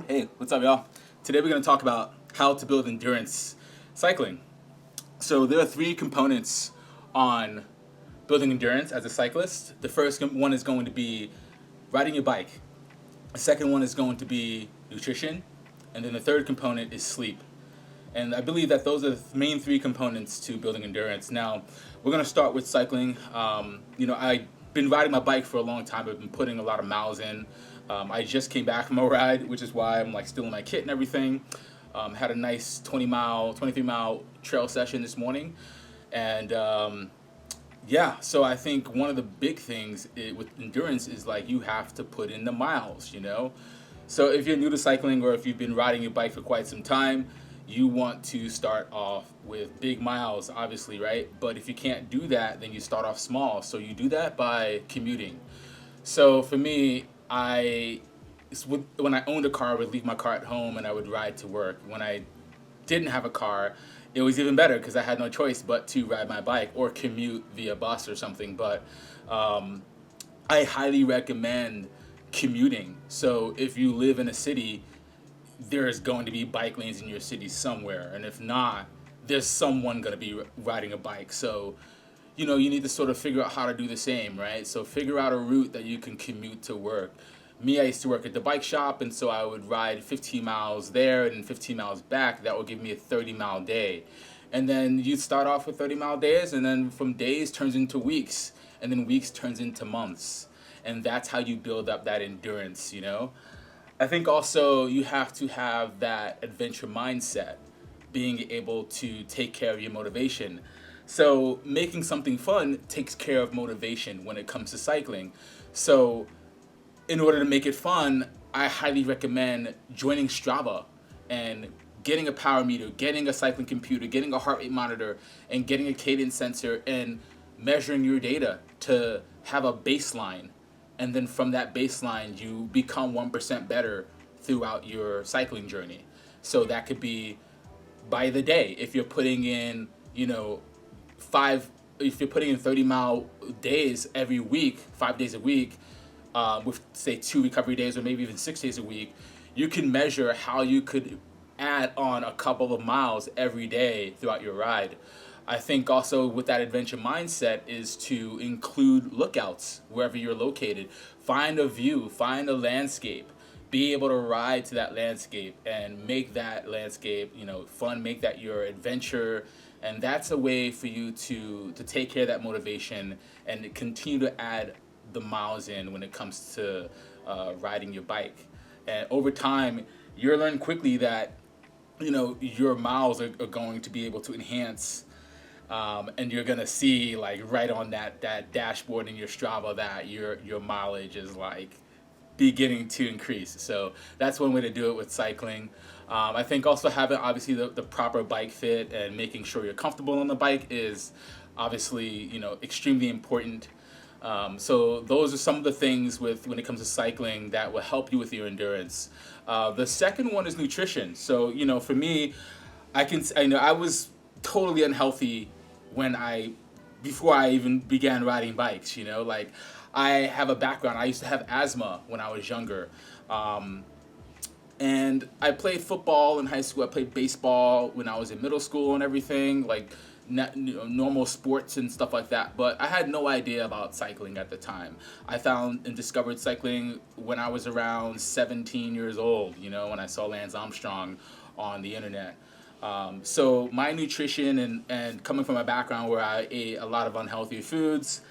Hey, what's up, y'all? Today we're going to talk about how to build endurance cycling. So there are three components on building endurance as a cyclist. The first one is going to be riding your bike. The second one is going to be nutrition. And then the third component is sleep. And I believe that those are the main three components to building endurance. Now, we're going to start with cycling. I've been riding my bike for a long time. I've been putting a lot of miles in. I just came back from a ride, which is why I'm still in my kit and everything. Had a nice 23 mile trail session this morning. And so I think one of the big things with endurance is you have to put in the miles, So if you're new to cycling or if you've been riding your bike for quite some time, you want to start off with big miles, obviously, right? But if you can't do that, then you start off small. So you do that by commuting. So for me, when I owned a car, I would leave my car at home and I would ride to work. When I didn't have a car, it was even better because I had no choice but to ride my bike or commute via bus or something. But I highly recommend commuting. So if you live in a city, there's going to be bike lanes in your city somewhere, and if not, there's someone going to be riding a bike. So you need to sort of figure out how to do the same, right? So figure out a route that you can commute to work. Me, I used to work at the bike shop, and so I would ride 15 miles there and 15 miles back. That would give me a 30-mile day. And then you start off with 30-mile days, and then from days turns into weeks, and then weeks turns into months. And that's how you build up that endurance, I think also you have to have that adventure mindset, being able to take care of your motivation. So making something fun takes care of motivation when it comes to cycling. So in order to make it fun, I highly recommend joining Strava and getting a power meter, getting a cycling computer, getting a heart rate monitor, and getting a cadence sensor and measuring your data to have a baseline. And then from that baseline, you become 1% better throughout your cycling journey. So that could be by the day. If you're putting in, if you're putting in 30-mile days every week, 5 days a week, with say 2 recovery days or maybe even 6 days a week, you can measure how you could add on a couple of miles every day throughout your ride. I think also with that adventure mindset is to include lookouts wherever you're located. Find a view, find a landscape, be able to ride to that landscape and make that landscape, fun, make that your adventure. And that's a way for you to take care of that motivation and continue to add the miles in when it comes to riding your bike. And over time, you'll learn quickly that, your miles are going to be able to enhance. And you're gonna see right on that dashboard in your Strava that your mileage is beginning to increase. So that's one way to do it with cycling. I think also having obviously the proper bike fit and making sure you're comfortable on the bike is obviously extremely important. So those are some of the things when it comes to cycling that will help you with your endurance. The second one is nutrition. So for me, I was totally unhealthy before I even began riding bikes. I have a background. I used to have asthma when I was younger, and I played football in high school. I played baseball when I was in middle school and everything, normal sports and stuff like that. But I had no idea about cycling at the time. I found and discovered cycling when I was around 17 years old. When I saw Lance Armstrong on the internet. So my nutrition and coming from a background where I ate a lot of unhealthy foods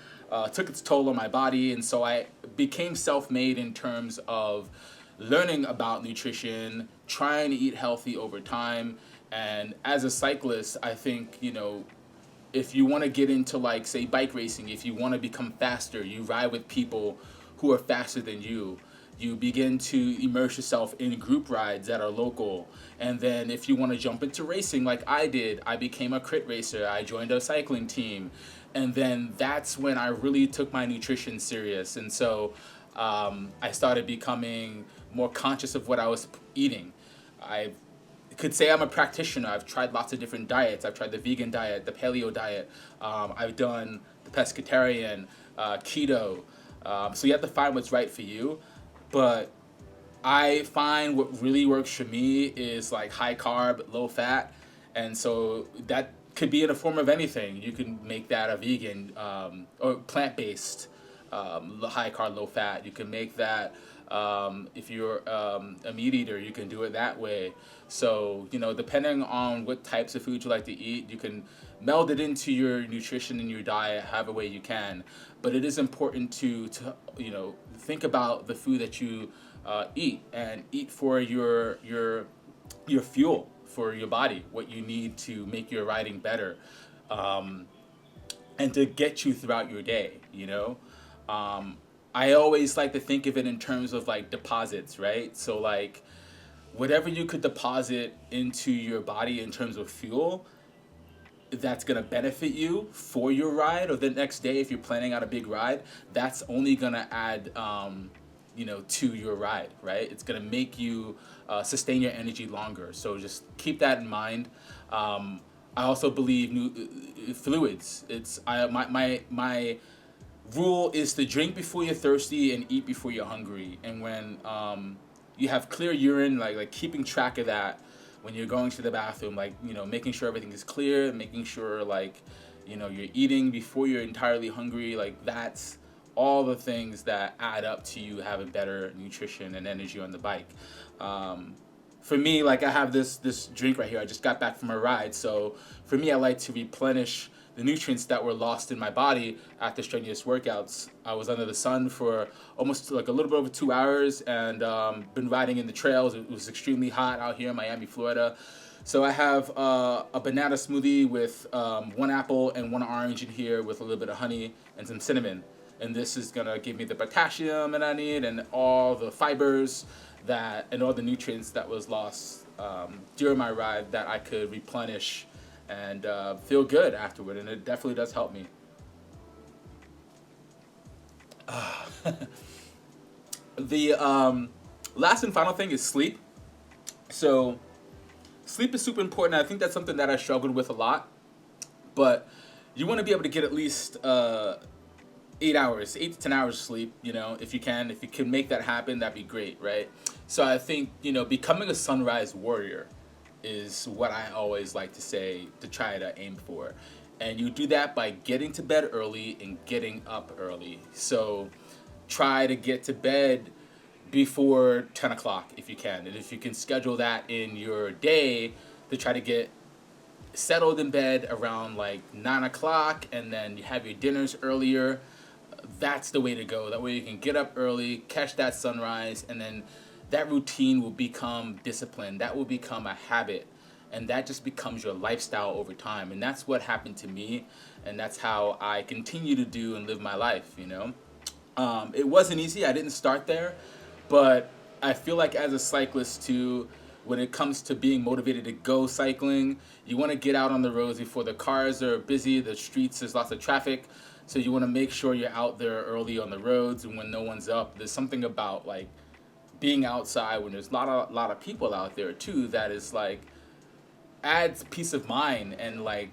took its toll on my body, and so I became self-made in terms of learning about nutrition, trying to eat healthy over time. And as a cyclist, I think if you want to get into say bike racing, if you want to become faster, you ride with people who are faster than you. You begin to immerse yourself in group rides that are local. And then if you want to jump into racing like I did, I became a crit racer. I joined a cycling team. And then that's when I really took my nutrition serious. And so I started becoming more conscious of what I was eating. I could say I'm a practitioner. I've tried lots of different diets. I've tried the vegan diet, the paleo diet. I've done the pescatarian, keto. So you have to find what's right for you. But I find what really works for me is like high carb, low fat, and so that could be in a form of anything. You can make that a vegan or plant based, high carb, low fat. You can make that if you're a meat eater, you can do it that way. So depending on what types of food you like to eat, you can meld it into your nutrition and your diet however way you can. But it is important to think about the food that you eat, and eat for your fuel for your body, what you need to make your riding better, and to get you throughout your day. I always like to think of it in terms of like deposits, right? So like whatever you could deposit into your body in terms of fuel, that's going to benefit you for your ride or the next day. If you're planning out a big ride, that's only going to add to your ride, right? It's going to make you sustain your energy longer. So just keep that in mind. I also believe fluids. My rule is to drink before you're thirsty and eat before you're hungry. And when you have clear urine, like keeping track of that when you're going to the bathroom, like making sure everything is clear, making sure like you're eating before you're entirely hungry. Like that's all the things that add up to you having better nutrition and energy on the bike. For me, like I have this drink right here. I just got back from a ride, so for me, I like to replenish the nutrients that were lost in my body after strenuous workouts. I was under the sun for almost like a little bit over 2 hours, and been riding in the trails. It was extremely hot out here in Miami, Florida. So I have a banana smoothie with 1 apple and 1 orange in here with a little bit of honey and some cinnamon. And this is gonna give me the potassium that I need and all the fibers and all the nutrients that was lost during my ride that I could replenish and feel good afterward. And it definitely does help me. The last and final thing is sleep. So sleep is super important. I think that's something that I struggled with a lot. But you want to be able to get at least 8 to 10 hours sleep, if you can. If you can make that happen, that'd be great, right? So I think, becoming a sunrise warrior is what I always like to say to try to aim for. And you do that by getting to bed early and getting up early. So try to get to bed before 10 o'clock if you can. And if you can schedule that in your day to try to get settled in bed around like 9 o'clock, and then you have your dinners earlier, that's the way to go. That way you can get up early, catch that sunrise, and then that routine will become discipline. That will become a habit, and that just becomes your lifestyle over time. And that's what happened to me, and that's how I continue to do and live my life. It wasn't easy. I didn't start there, but I feel like as a cyclist too, when it comes to being motivated to go cycling, you want to get out on the roads before the cars are busy, the streets, there's lots of traffic. So you want to make sure you're out there early on the roads and when no one's up. There's something about like being outside when there's a lot of people out there too that is like adds peace of mind and like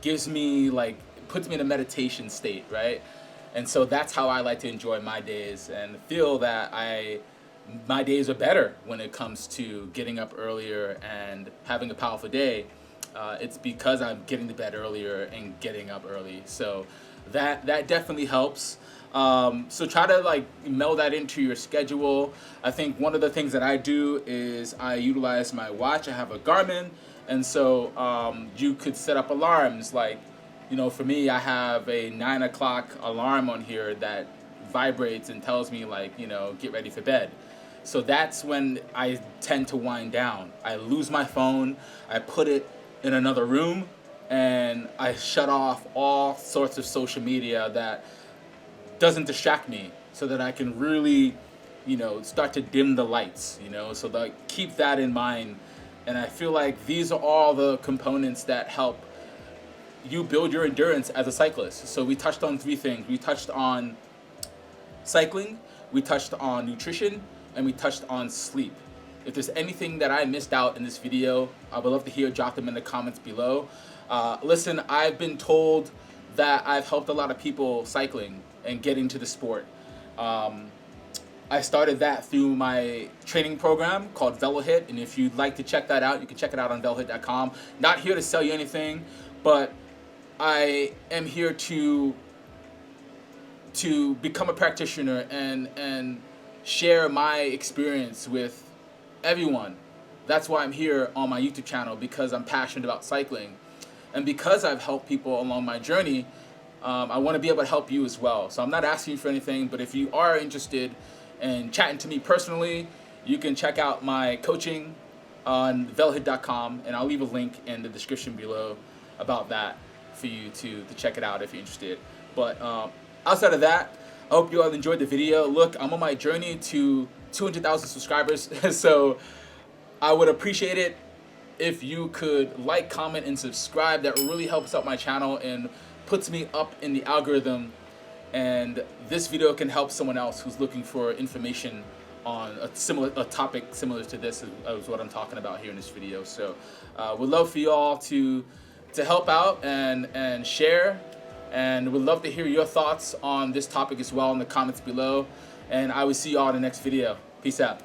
puts me in a meditation state, right? And so that's how I like to enjoy my days and feel that my days are better when it comes to getting up earlier and having a powerful day. It's because I'm getting to bed earlier and getting up early. So that definitely helps. So try to like meld that into your schedule. I think one of the things that I do is I utilize my watch. I have a Garmin, and so you could set up alarms. Like, for me, I have a 9 o'clock alarm on here that vibrates and tells me like, get ready for bed. So that's when I tend to wind down. I lose my phone, I put it in another room, and I shut off all sorts of social media that doesn't distract me so that I can really, start to dim the lights, so like keep that in mind. And I feel like these are all the components that help you build your endurance as a cyclist. So we touched on 3 things. We touched on cycling, we touched on nutrition, and we touched on sleep. If there's anything that I missed out in this video, I would love to hear, drop them in the comments below. Listen, I've been told that I've helped a lot of people cycling and get into the sport. I started that through my training program called VeloHit, and if you'd like to check that out, you can check it out on velohit.com. Not here to sell you anything, but I am here to become a practitioner and share my experience with everyone. That's why I'm here on my YouTube channel, because I'm passionate about cycling. And because I've helped people along my journey, I want to be able to help you as well. So I'm not asking you for anything, but if you are interested in chatting to me personally, you can check out my coaching on velohit.com, and I'll leave a link in the description below about that for you to check it out if you're interested. But outside of that, I hope you all enjoyed the video. Look, I'm on my journey to 200,000 subscribers, so I would appreciate it if you could like, comment, and subscribe. That really helps out my channel and puts me up in the algorithm, and this video can help someone else who's looking for information on a topic similar to this is what I'm talking about here in this video. So we'd love for you all to help out and share, and we'd love to hear your thoughts on this topic as well in the comments below, and I will see you all in the next video. Peace out.